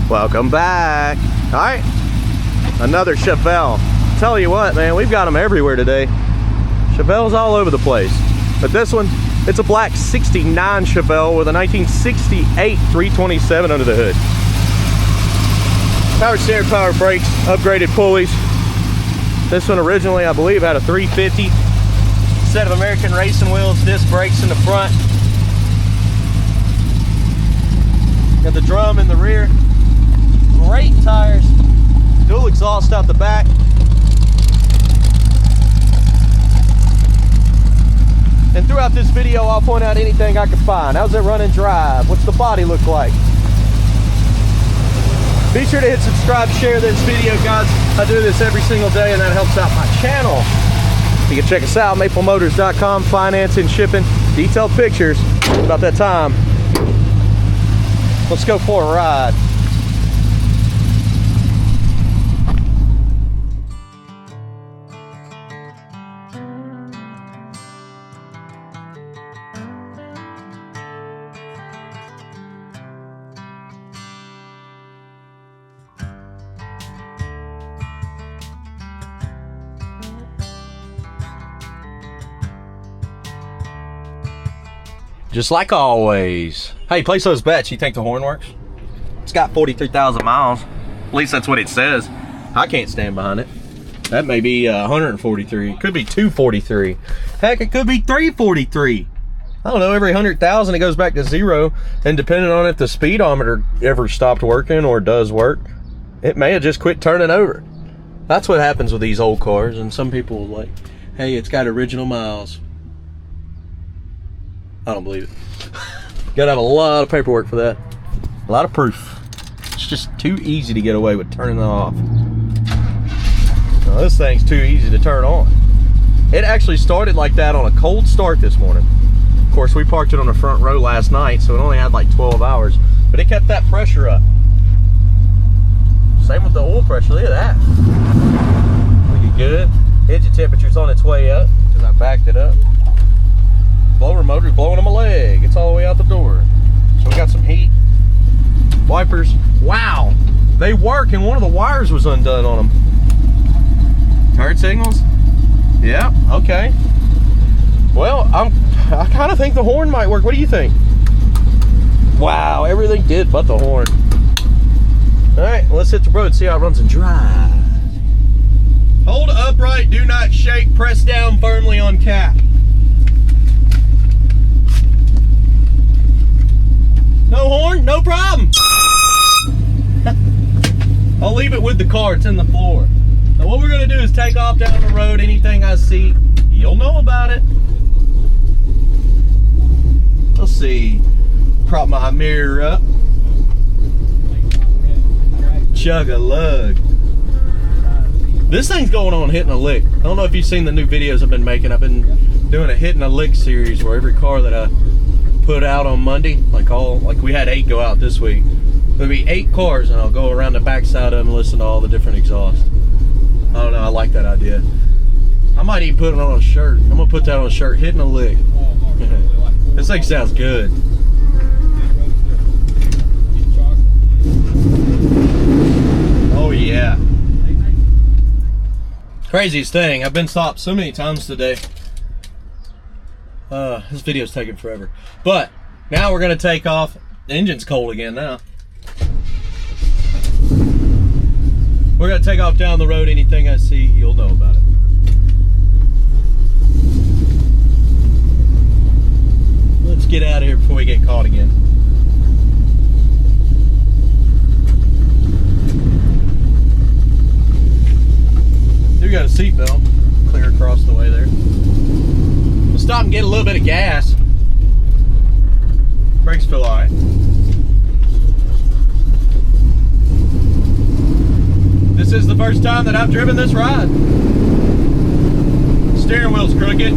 Welcome back. All right, another Chevelle. Tell you what, man, we've got them everywhere today. Chevelle's all over the place. But this one, it's a black 69 Chevelle with a 1968 327 under the hood. Power steering, power brakes, upgraded pulleys. This one originally, I believe, had a 350. Set of American racing wheels, disc brakes in the front. Got the drum in the rear. Great tires. Dual exhaust out the back. And throughout this video, I'll point out anything I can find. How's it run and drive? What's the body look like? Be sure to hit subscribe, share this video, guys. I do this every single day, and that helps out my channel. You can check us out, maplemotors.com, financing, shipping, detailed pictures. About that time. Let's go for a ride. Just like always. Hey, place those bets. You think the horn works? It's got 43,000 miles. At least that's what it says. I can't stand behind it. That may be 143. It could be 243. Heck, it could be 343. I don't know. Every 100,000 it goes back to zero. And depending on if the speedometer ever stopped working or does work, it may have just quit turning over. That's what happens with these old cars. And some people are like, hey, it's got original miles. I don't believe it. Gotta have a lot of paperwork for that. A lot of proof. It's just too easy to get away with turning it off. Now, this thing's too easy to turn on. It actually started like that on a cold start this morning. Of course, we parked it on the front row last night, so it only had like 12 hours. But it kept that pressure up. Same with the oil pressure. Look at that. Looking good. Engine temperature's on its way up because I backed it up. Blower motor's blowing on my leg. It's all the way out the door. So we got some heat. Wipers. Wow. They work, and one of the wires was undone on them. Turn signals. Yeah, okay. Well, I kind of think the horn might work. What do you think? Wow, everything did but the horn. All right, let's hit the road, see how it runs and drives. Hold upright, do not shake, press down firmly on cap. No horn, no problem. I'll leave it with the car, it's in the floor. Now what we're gonna do is take off down the road. Anything I see, you'll know about it. Let's see, prop my mirror up. Chug-a-lug. This thing's going on hitting a lick. I don't know if you've seen the new videos I've been making. I've been doing a hitting a lick series where every car that I put out on Monday, like we had 8 go out this week. There'll be 8 cars, and I'll go around the backside of them and listen to all the different exhausts. I don't know, I like that idea. I might even put it on a shirt. I'm gonna put that on a shirt, hitting a lick. This thing sounds good. Oh yeah. Craziest thing, I've been stopped so many times today. This video's taking forever. But now we're gonna take off. The engine's cold again now. We're gonna take off down the road. Anything I see, you'll know about it. Let's get out of here before we get caught again. Do got a seatbelt clear across the way there. We'll stop and get a little bit of gas. Brakes feel alright. This is the first time that I've driven this ride. Steering wheel's crooked.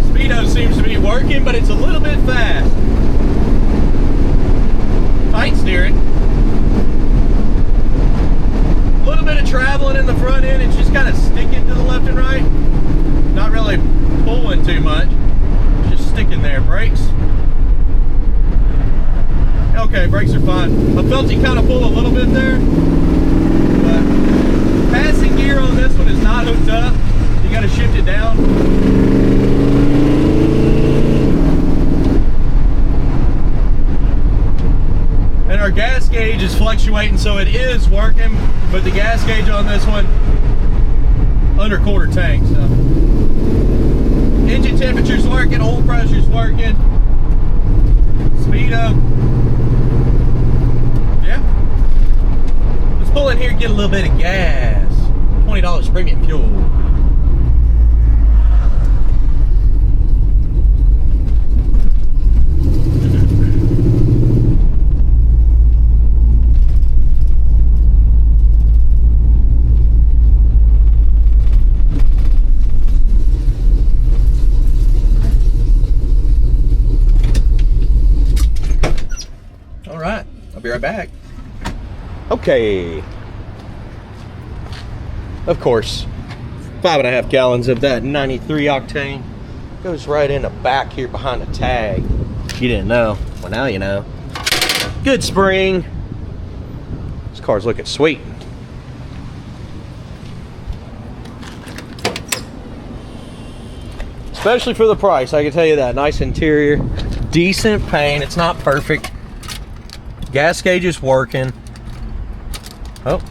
Speedo seems to be working, but it's a little bit fast. Tight steering. A little bit of traveling in the front end. It's just kind of sticking to the left and right. Not really pulling too much. Just sticking there. Brakes. Okay, brakes are fine. I felt you kind of pull a little bit there, but passing gear on this one is not hooked up. You got to shift it down. And our gas gauge is fluctuating, so it is working, but the gas gauge on this one, under quarter tank. So engine temperature's working, oil pressure's working, speed up. Yeah. Let's pull in here and get a little bit of gas. $20 premium fuel. Be right back. Okay. Of course, 5.5 gallons of that 93 octane goes right in the back here behind the tag. You didn't know. Well, now you know. Good spring. This car's looking sweet. Especially for the price, I can tell you that. Nice interior, decent paint. It's not perfect. Gas gauge is working. Oh.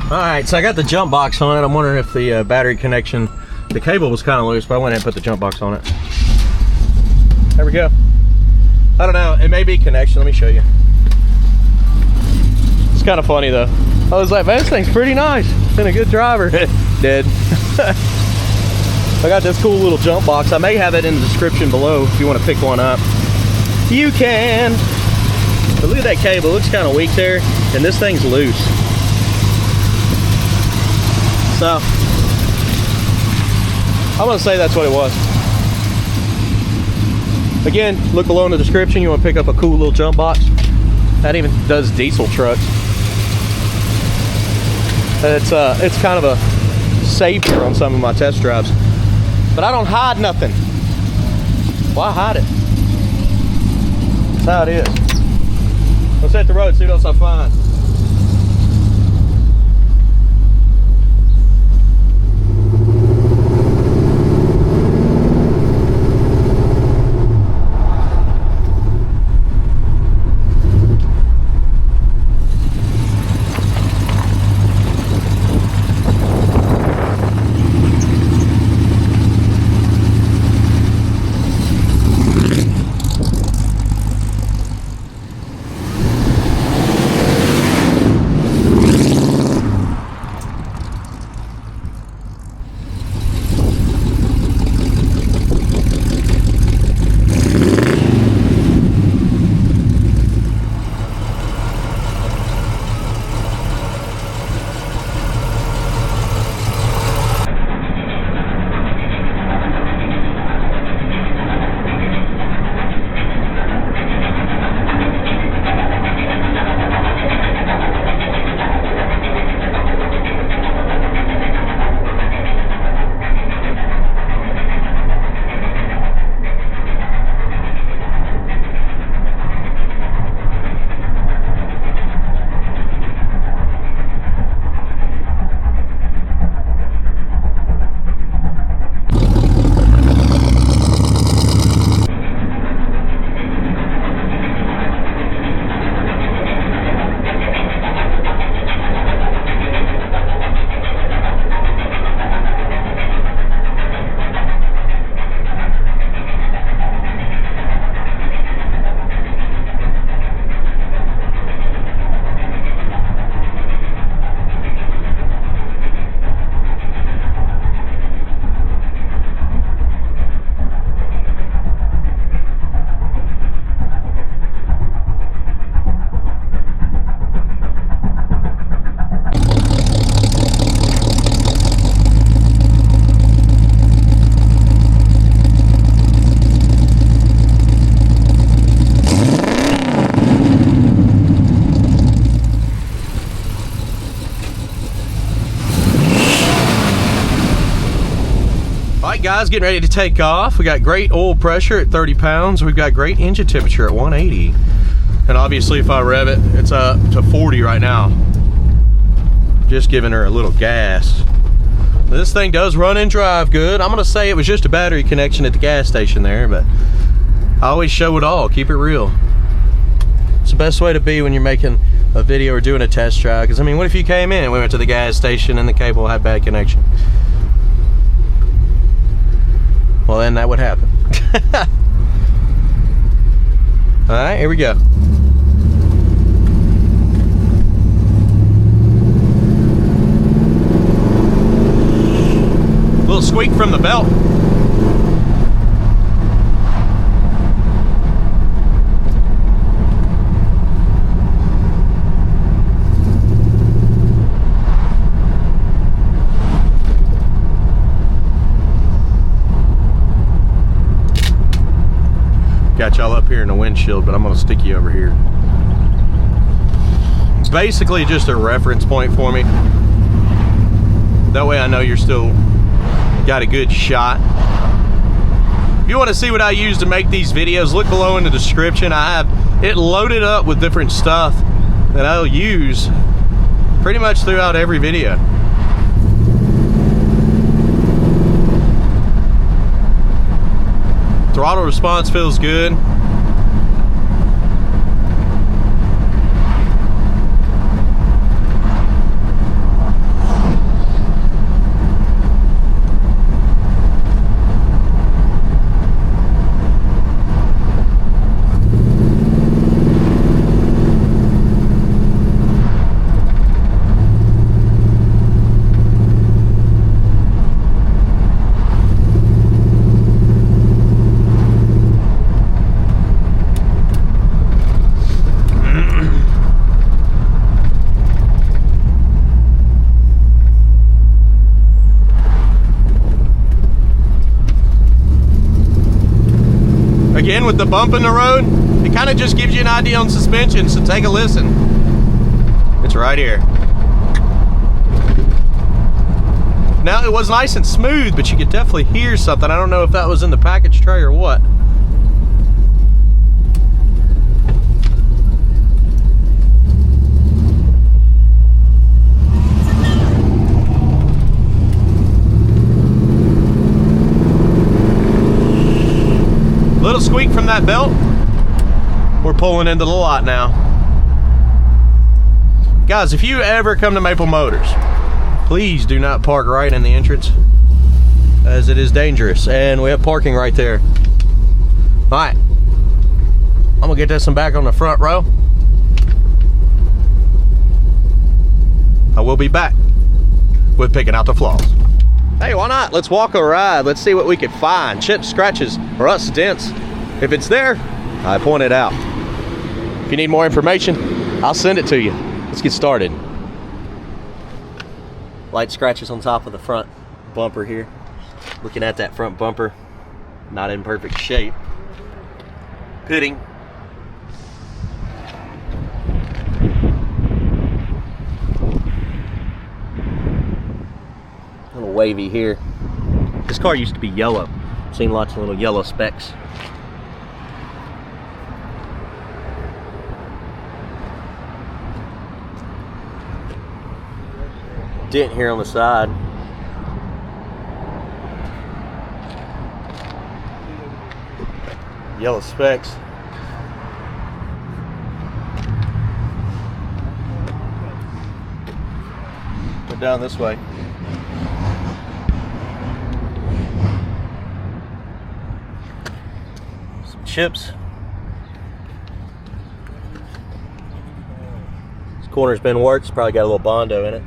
Alright, so I got the jump box on it. I'm wondering if the battery connection, the cable was kind of loose, but I went ahead and put the jump box on it. There we go. I don't know, it may be connection. Let me show you. It's kind of funny though. I was like, man, this thing's pretty nice. Been a good driver. Dead. I got this cool little jump box. I may have it in the description below if you want to pick one up. You can. But look at that cable. It looks kind of weak there. And this thing's loose. So, I'm going to say that's what it was. Again, look below in the description. You want to pick up a cool little jump box. That even does diesel trucks. It's kind of a savior on some of my test drives. But I don't hide nothing. Why hide it? That's how it is. Let's hit the road, see what else I find. guys, getting ready to take off. We got great oil pressure at 30 pounds. We've got great engine temperature at 180. And obviously if I rev it, it's up to 40 right now. Just giving her a little gas. This thing does run and drive good. I'm gonna say it was just a battery connection at the gas station there, but I always show it all, keep it real. It's the best way to be when you're making a video or doing a test drive. Because I mean, what if you came in and we went to the gas station and the cable had bad connection? Well, then that would happen. All right, here we go. A little squeak from the belt. Got y'all up here in the windshield, but I'm gonna stick you over here. Basically just a reference point for me. That way I know you're still got a good shot. If you want to see what I use to make these videos, look below in the description. I have it loaded up with different stuff that I'll use pretty much throughout every video. Throttle response feels good. Again, with the bump in the road, it kind of just gives you an idea on suspension, so take a listen. It's right here. Now, it was nice and smooth, but you could definitely hear something. I don't know if that was in the package tray or what. Little squeak from that belt. We're pulling into the lot now. Guys, if you ever come to Maple Motors, please do not park right in the entrance, as it is dangerous, and we have parking right there. All right, I'm gonna get this one back on the front row. I will be back with picking out the flaws. Hey, why not? Let's walk a ride. Let's see what we can find. Chips, scratches, rust, dents. If it's there, I point it out. If you need more information, I'll send it to you. Let's get started. Light scratches on top of the front bumper here. Looking at that front bumper, not in perfect shape. Pitting. A little wavy here. This car used to be yellow. Seen lots of little yellow specks. Dent here on the side. Yellow specks. Go down this way. Some chips. This corner's been worked. It's probably got a little Bondo in it.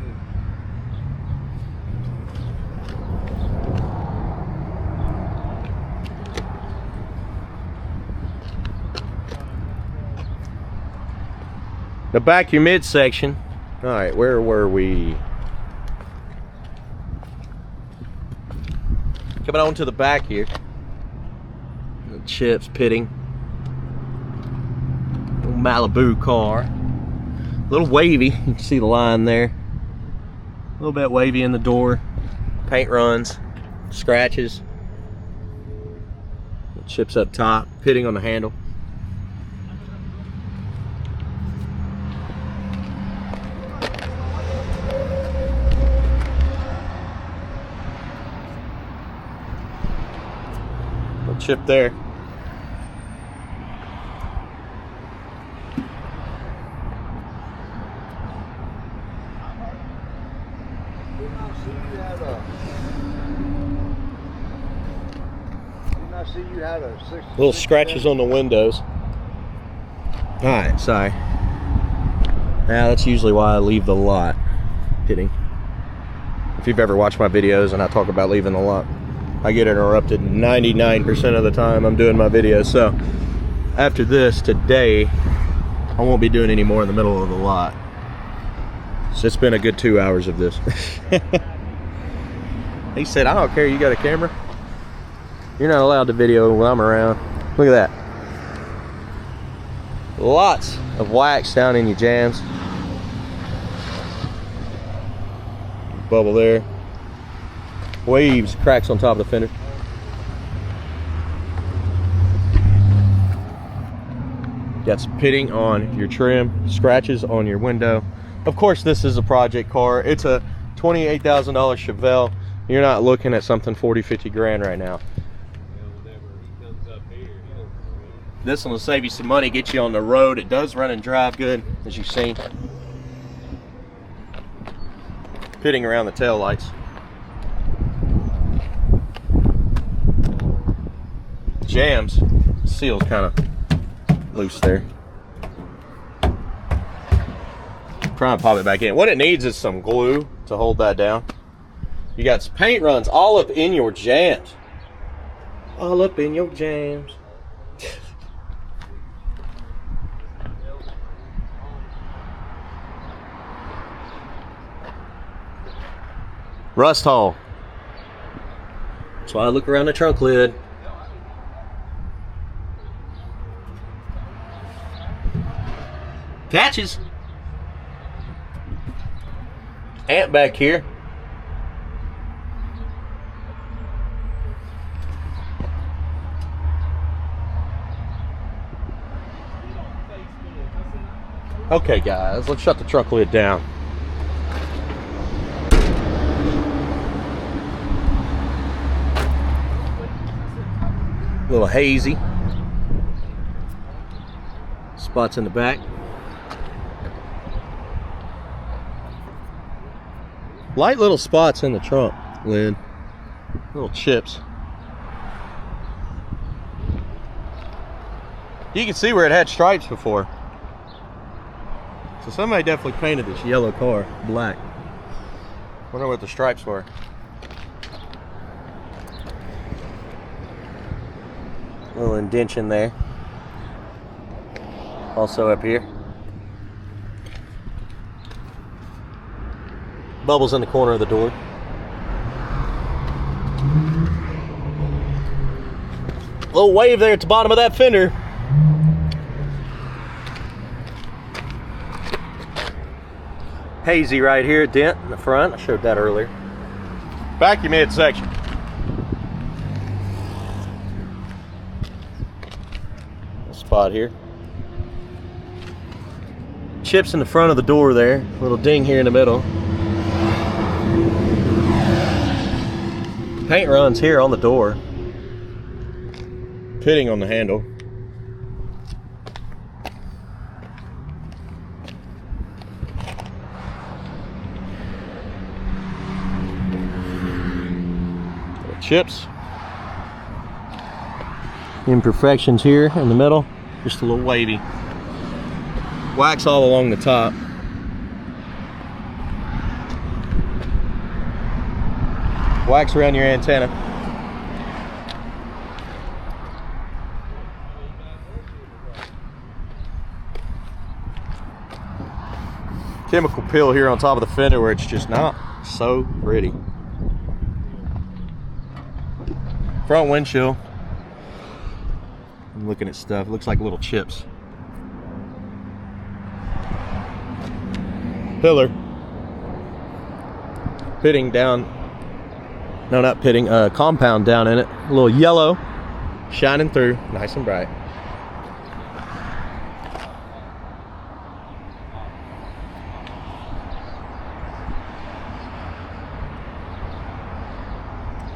The back your midsection. All right, where were we? Coming on to the back here. The chips pitting. Little Malibu car. A little wavy. You can see the line there. A little bit wavy in the door. Paint runs, scratches. Chips up top, pitting on the handle. Little chip there. Little scratches on the windows. Alright, sorry. Now that's usually why I leave the lot pitting. If you've ever watched my videos and I talk about leaving the lot, I get interrupted 99% of the time I'm doing my videos. So after this, today, I won't be doing any more in the middle of the lot. So it's been a good 2 hours of this. He said, I don't care, you got a camera? You're not allowed to video when I'm around. Look at that. Lots of wax down in your jams. Bubble there. Waves, cracks on top of the fender. Got some pitting on your trim, scratches on your window. Of course, this is a project car. It's a $28,000 Chevelle. You're not looking at something 40, 50 grand right now. This one will save you some money, get you on the road. It does run and drive good, as you've seen. Pitting around the tail lights. Jams, seal's kind of loose there. Trying to pop it back in. What it needs is some glue to hold that down. You got some paint runs all up in your jams. All up in your jams. Rust hole. That's why I look around the trunk lid. Patches. Ant back here. Okay guys, let's shut the trunk lid down. A little hazy. Spots in the back. Light little spots in the trunk lid. Little chips. You can see where it had stripes before. So somebody definitely painted this yellow car black. Wonder what the stripes were. Little indentation there. Also up here. Bubbles in the corner of the door. Little wave there at the bottom of that fender. Hazy right here, dent in the front. I showed that earlier. Vacuum midsection. Spot here. Chips in the front of the door there. Little ding here in the middle. Paint runs here on the door. Pitting on the handle. Little chips. Imperfections here in the middle. Just a little wavy. Wax all along the top. Wax around your antenna. Chemical peel here on top of the fender where it's just not so pretty. Front windshield. I'm looking at stuff. It looks like little chips. Pillar. Pitting down. No, not pitting. Compound down in it. A little yellow. shining through, nice and bright.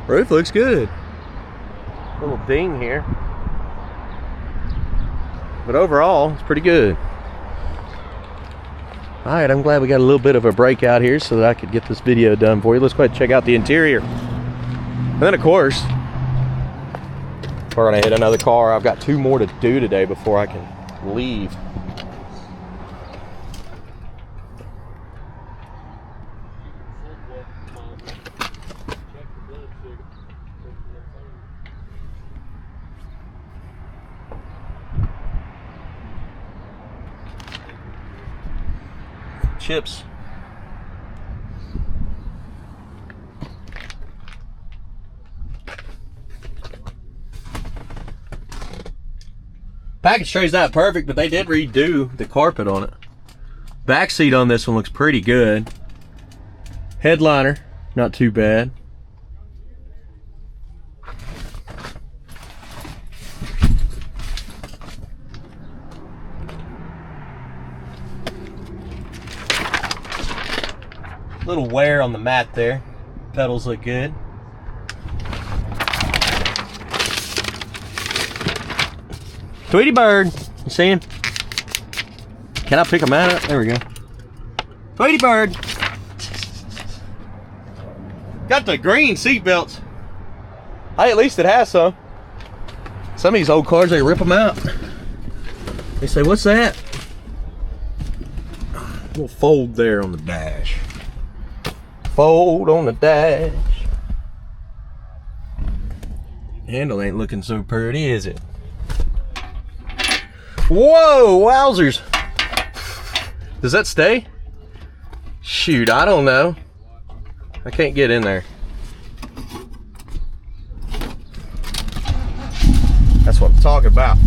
Roof looks good. Little ding here. But overall, it's pretty good. Alright, I'm glad we got a little bit of a breakout here so that I could get this video done for you. Let's go ahead and check out the interior. And then of course, we're gonna hit another car. I've got 2 more to do today before I can leave. Chips. Package tray's not perfect, but they did redo the carpet on it. Back seat on this one looks pretty good. Headliner, not too bad. Little wear on the mat there. Pedals look good. Tweety bird, you see him? Can I pick him out? There we go. Tweety bird. Got the green seat belts. Hey, at least it has some. Some of these old cars, they rip them out. They say, what's that? A little fold there on the dash. Fold on the dash. Handle ain't looking so pretty, is it? Whoa, wowzers. Does that stay? Shoot, I don't know. I can't get in there. That's what I'm talking about.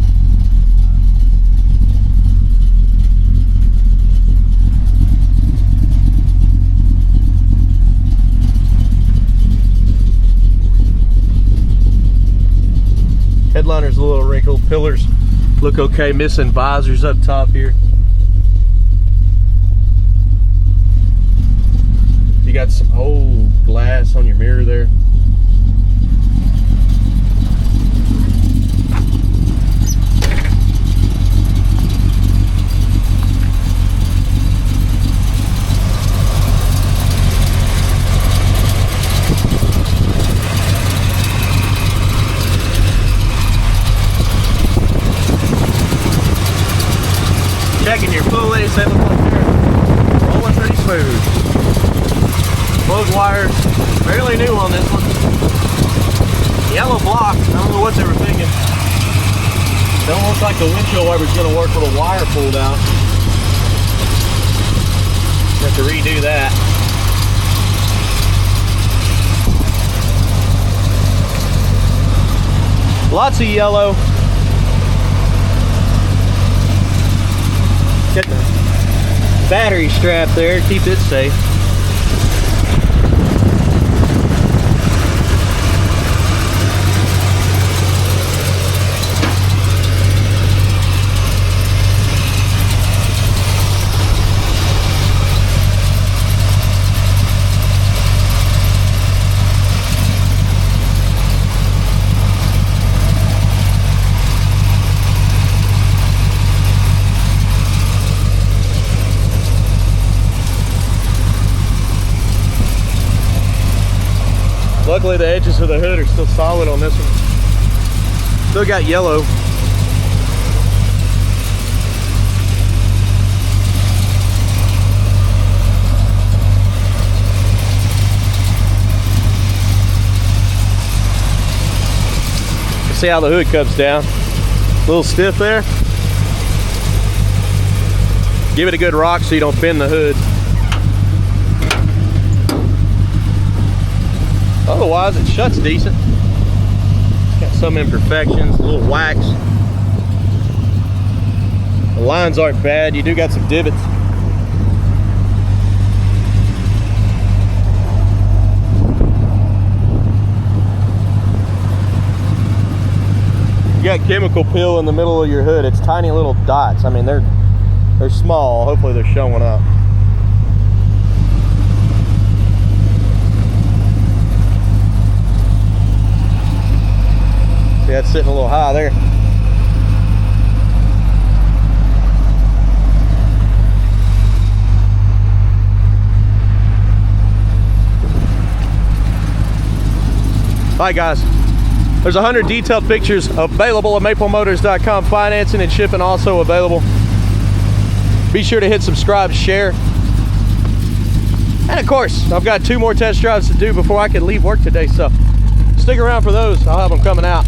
Headliner's a little wrinkled. Pillars look okay. Missing visors up top here. You got some old glass on your mirror there. Checking your pulleys, they look like they're rolling pretty smooth. Plug wires, fairly new on this one. Yellow block, I don't know what they were thinking. Don't look like the windshield wiper's gonna work with a wire pulled out. Have to redo that. Lots of yellow. Get the battery strap there, keep it safe. Luckily the edges of the hood are still solid on this one. Still got yellow. See how the hood comes down. A little stiff there. Give it a good rock so you don't bend the hood. Otherwise, it shuts decent. Got some imperfections, a little wax. The lines aren't bad. You do got some divots. chemical peel in the middle of your hood. It's tiny little dots. I mean, they're small. Hopefully they're showing up. See, that's sitting a little high there. Alright guys, there's 100 detailed pictures available at maplemotors.com. Financing and shipping also available. Be sure to hit subscribe, share. And of course, I've got 2 more test drives to do before I can leave work today, so stick around for those. I'll have them coming out.